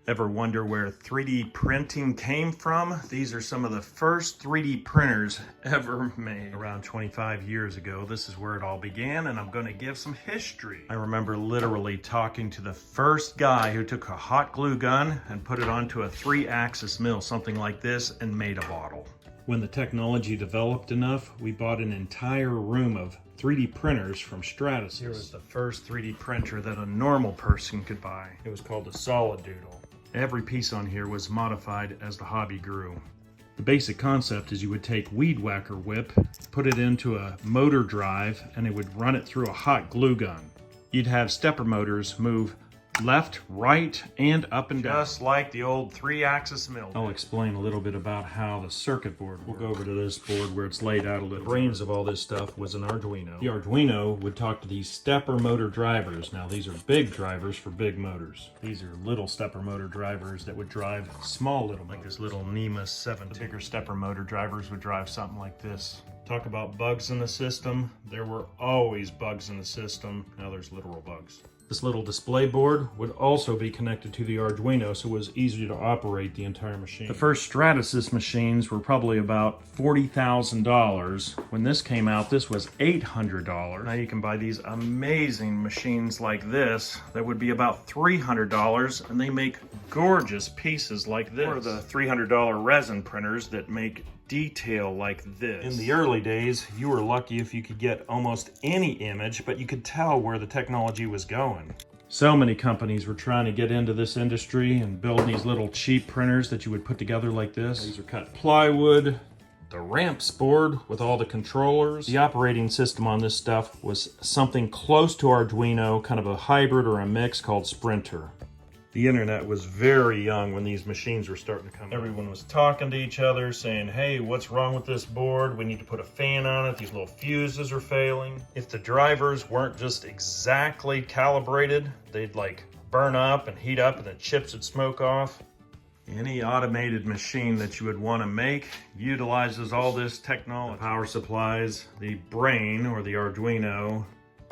Ever wonder where 3D printing came from? These are some of the first 3D printers ever made. Around 25 years ago, this is where it all began, and I'm going to give some history. I remember literally talking to the first guy who took a hot glue gun and put it onto a 3-axis mill, something like this, and made a bottle. When the technology developed enough, we bought an entire room of 3D printers from Stratasys. Here was the first 3D printer that a normal person could buy. It was called a Solid Doodle. Every piece on here was modified as the hobby grew. The basic concept is you would take weed whacker whip, put it into a motor drive, and it would run it through a hot glue gun. You'd have stepper motors move left, right, and up and down. Just like the old 3-axis mill. I'll explain a little bit about how the circuit board works. We'll go over to this board where it's laid out a little. The brains of all this stuff was an Arduino. The Arduino would talk to these stepper motor drivers. Now these are big drivers for big motors. These are little stepper motor drivers that would drive small little motors. Like this little NEMA 7. The bigger stepper motor drivers would drive something like this. Talk about bugs in the system. There were always bugs in the system. Now there's literal bugs. This little display board would also be connected to the Arduino, so it was easier to operate the entire machine. The first Stratasys machines were probably about $40,000. When this came out, this was $800. Now you can buy these amazing machines like this that would be about $300, and they make gorgeous pieces like this. Or the $300 resin printers that make detail like this. In the early days, you were lucky if you could get almost any image, but you could tell where the technology was going. So many companies were trying to get into this industry and build these little cheap printers that you would put together like this. These are cut plywood. The ramps board with all the controllers. The operating system on this stuff was something close to Arduino, kind of a hybrid or a mix called Sprinter. The internet was very young when these machines were starting to come out. Everyone was talking to each other, saying, hey, what's wrong with this board? We need to put a fan on it. These little fuses are failing. If the drivers weren't just exactly calibrated, they'd like burn up and heat up and the chips would smoke off. Any automated machine that you would want to make utilizes all this technology. The power supplies, the brain or the Arduino,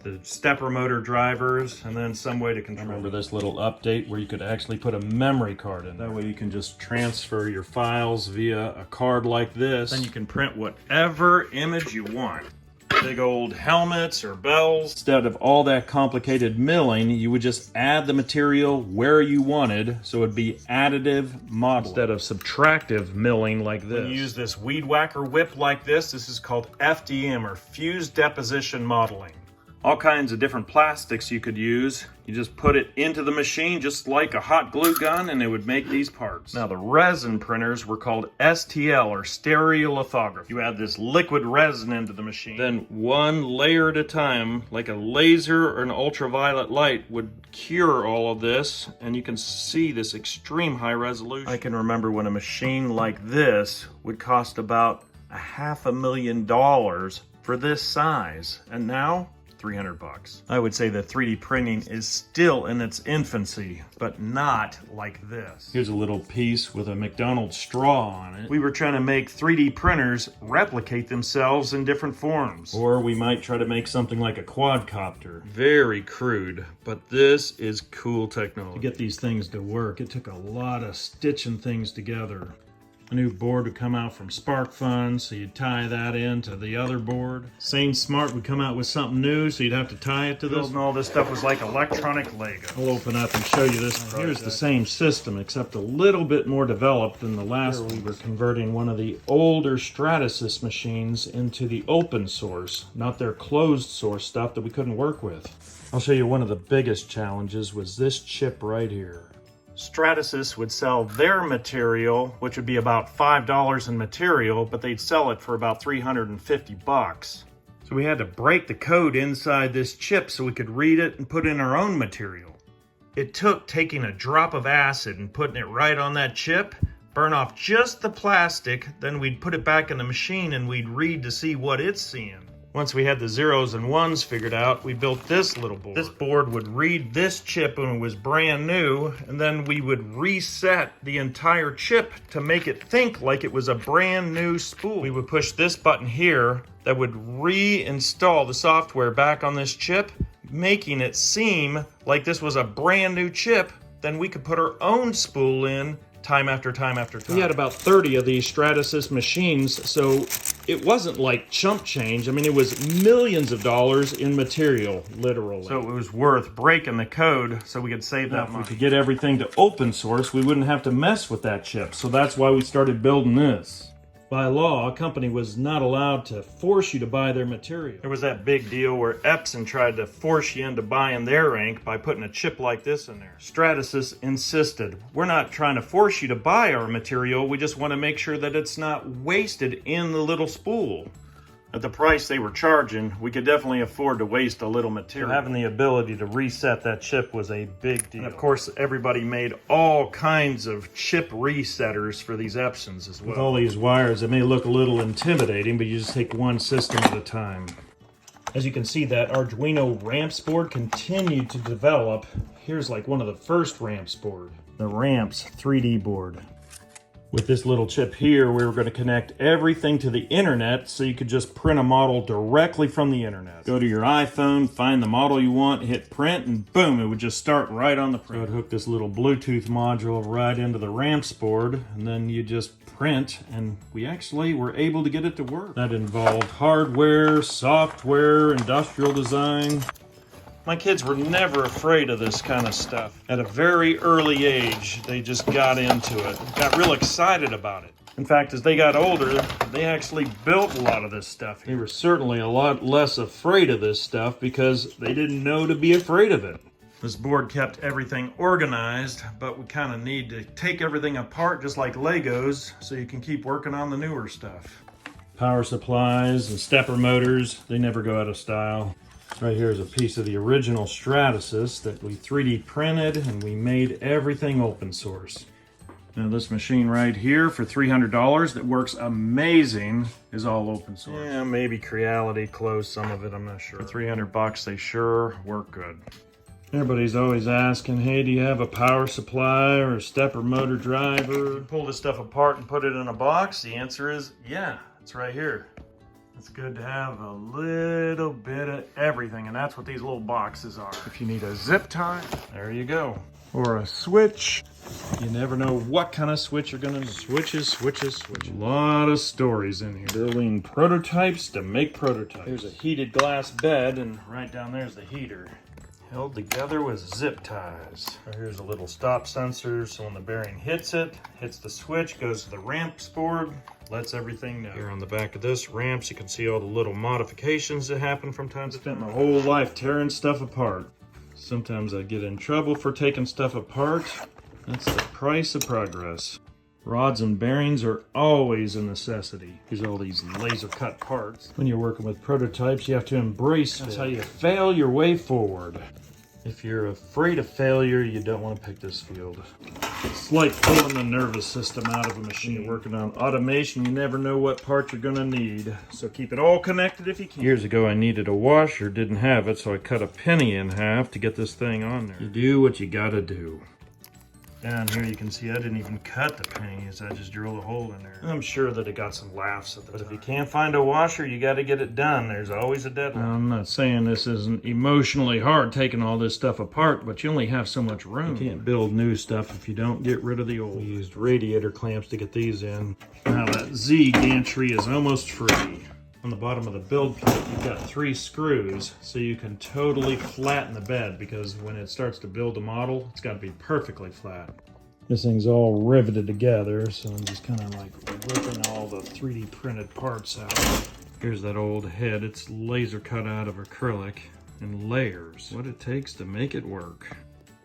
the stepper motor drivers, and then some way to control. I remember this little update where you could actually put a memory card in. That way you can just transfer your files via a card like this. Then you can print whatever image you want. Big old helmets or bells. Instead of all that complicated milling, you would just add the material where you wanted, so it'd be additive modeling instead of subtractive milling like this. When you use this weed whacker whip like this is called FDM, or fused deposition modeling. All kinds of different plastics you could use. You just put it into the machine just like a hot glue gun and it would make these parts. Now the resin printers were called STL, or stereolithography. You add this liquid resin into the machine. Then one layer at a time, like a laser or an ultraviolet light, would cure all of this, and you can see this extreme high resolution. I can remember when a machine like this would cost about $500,000 for this size, and now $300. I would say that 3D printing is still in its infancy, but not like this. Here's a little piece with a McDonald's straw on it. We were trying to make 3D printers replicate themselves in different forms. Or we might try to make something like a quadcopter. Very crude, but this is cool technology. To get these things to work, it took a lot of stitching things together. A new board would come out from SparkFun, so you'd tie that into the other board. Sane Smart would come out with something new, so you'd have to tie it to this. Building all this stuff was like electronic Lego. I'll open up and show you this. Here's the same system, except a little bit more developed than the last one. We were converting one of the older Stratasys machines into the open source, not their closed source stuff that we couldn't work with. I'll show you one of the biggest challenges was this chip right here. Stratasys would sell their material, which would be about $5 in material, but they'd sell it for about $350. So we had to break the code inside this chip so we could read it and put in our own material. It took taking a drop of acid and putting it right on that chip, burn off just the plastic, then we'd put it back in the machine and we'd read to see what it's seeing. Once we had the zeros and ones figured out, we built this little board. This board would read this chip when it was brand new, and then we would reset the entire chip to make it think like it was a brand new spool. We would push this button here that would reinstall the software back on this chip, making it seem like this was a brand new chip then we could put our own spool in time after time after time. We had about 30 of these Stratasys machines, so it wasn't like chump change. I mean, it was millions of dollars in material, literally. So it was worth breaking the code so we could save that money. If we could get everything to open source, we wouldn't have to mess with that chip. So that's why we started building this. By law, a company was not allowed to force you to buy their material. There was that big deal where Epson tried to force you into buying their ink by putting a chip like this in there. Stratasys insisted, we're not trying to force you to buy our material, we just want to make sure that it's not wasted in the little spool. At the price they were charging, we could definitely afford to waste a little material. So having the ability to reset that chip was a big deal. And of course, everybody made all kinds of chip resetters for these Epsons as well. With all these wires, it may look a little intimidating, but you just take one system at a time. As you can see, that Arduino ramps board continued to develop. Here's like one of the first ramps board. The ramps 3D board. With this little chip here, we were going to connect everything to the internet so you could just print a model directly from the internet. Go to your iPhone, find the model you want, hit print, and boom, it would just start right on the print. So I'd hook this little Bluetooth module right into the ramps board, and then you just print, and we actually were able to get it to work. That involved hardware, software, industrial design. My kids were never afraid of this kind of stuff. At a very early age, they just got into it, got real excited about it. In fact, as they got older, they actually built a lot of this stuff. They were certainly a lot less afraid of this stuff because they didn't know to be afraid of it. This board kept everything organized, but we kind of need to take everything apart just like Legos so you can keep working on the newer stuff. Power supplies and stepper motors, they never go out of style. Right here is a piece of the original Stratasys that we 3D printed, and we made everything open source. Now this machine right here for $300 that works amazing is all open source. Yeah, maybe Creality closed some of it, I'm not sure. For 300 bucks, they sure work good. Everybody's always asking, hey, do you have a power supply or a stepper motor driver? Pull this stuff apart and put it in a box? The answer is yeah, it's right here. It's good to have a little bit of everything, and that's what these little boxes are. If you need a zip tie, there you go. Or a switch. You never know what kind of switch you're gonna need. Switches. A lot of stories in here. Building prototypes to make prototypes. There's a heated glass bed, and right down there's the heater. Held together with zip ties. Here's a little stop sensor, so when the bearing hits the switch, goes to the ramps board, lets everything know. Here on the back of this ramps, you can see all the little modifications that happen from time to time. Spent my whole life tearing stuff apart. Sometimes I get in trouble for taking stuff apart. That's the price of progress. Rods and bearings are always a necessity. Here's all these laser cut parts. When you're working with prototypes, you have to embrace it. That's how you fail your way forward. If you're afraid of failure, you don't want to pick this field. It's like pulling the nervous system out of a machine. You're working on automation, you never know what part you're gonna need. So keep it all connected if you can. Years ago I needed a washer, didn't have it, so I cut a penny in half to get this thing on there. You do what you gotta do. Down here you can see I didn't even cut the pennies, I just drilled a hole in there. I'm sure that it got some laughs at the time. But if you can't find a washer, you gotta get it done. There's always a deadline. I'm not saying this isn't emotionally hard taking all this stuff apart, but you only have so much room. You can't build new stuff if you don't get rid of the old. We used radiator clamps to get these in. Now that Z gantry is almost free. On the bottom of the build plate, you've got 3 screws, so you can totally flatten the bed, because when it starts to build a model, it's got to be perfectly flat. This thing's all riveted together, so I'm just kind of like ripping all the 3D printed parts out. Here's that old head. It's laser cut out of acrylic in layers. What it takes to make it work.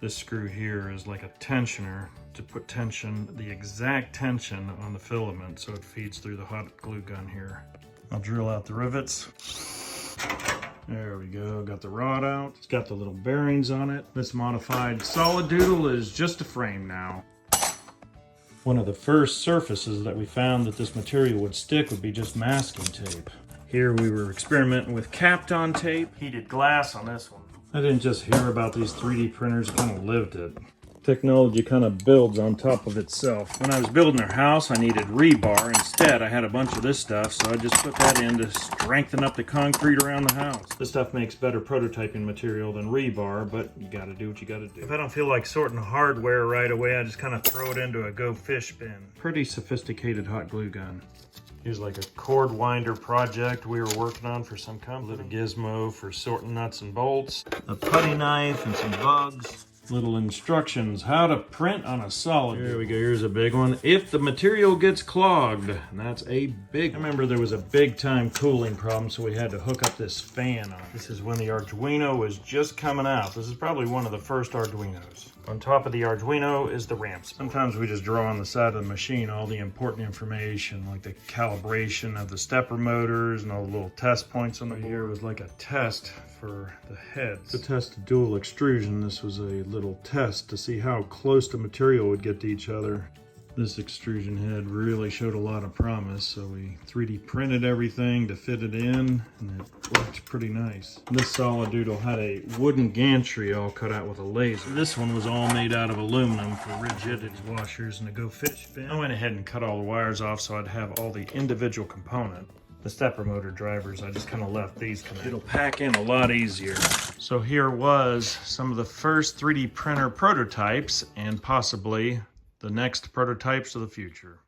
This screw here is like a tensioner to put tension, the exact tension on the filament, so it feeds through the hot glue gun here. I'll drill out the rivets. There we go, got the rod out. It's got the little bearings on it. This modified solid doodle is just a frame now. One of the first surfaces that we found that this material would stick would be just masking tape. Here we were experimenting with Kapton tape. Heated glass on this one. I didn't just hear about these 3D printers, I kind of lived it. Technology kind of builds on top of itself. When I was building our house, I needed rebar. Instead, I had a bunch of this stuff, so I just put that in to strengthen up the concrete around the house. This stuff makes better prototyping material than rebar, but you gotta do what you gotta do. If I don't feel like sorting hardware right away, I just kind of throw it into a Go Fish bin. Pretty sophisticated hot glue gun. Here's like a cord winder project we were working on for some company. Little gizmo for sorting nuts and bolts. A putty knife and some bugs. Little instructions, how to print on a solid. Here we go, here's a big one. If the material gets clogged, and that's a big one. I remember there was a big time cooling problem, so we had to hook up this fan on. This is when the Arduino was just coming out. This is probably one of the first Arduinos. On top of the Arduino is the ramp. Sometimes we just draw on the side of the machine all the important information, like the calibration of the stepper motors and all the little test points on the board. Here was like a test for the heads. To test dual extrusion, this was a little test to see how close the material would get to each other. This extrusion head really showed a lot of promise, so we 3D printed everything to fit it in, and it worked pretty nice. This solid doodle had a wooden gantry all cut out with a laser. This one was all made out of aluminum for rigidity. Washers and a Go Fish bin. I went ahead and cut all the wires off so I'd have all the individual components. The stepper motor drivers, I just kind of left these connected. It'll pack in a lot easier. So here was some of the first 3D printer prototypes and possibly the next prototypes of the future.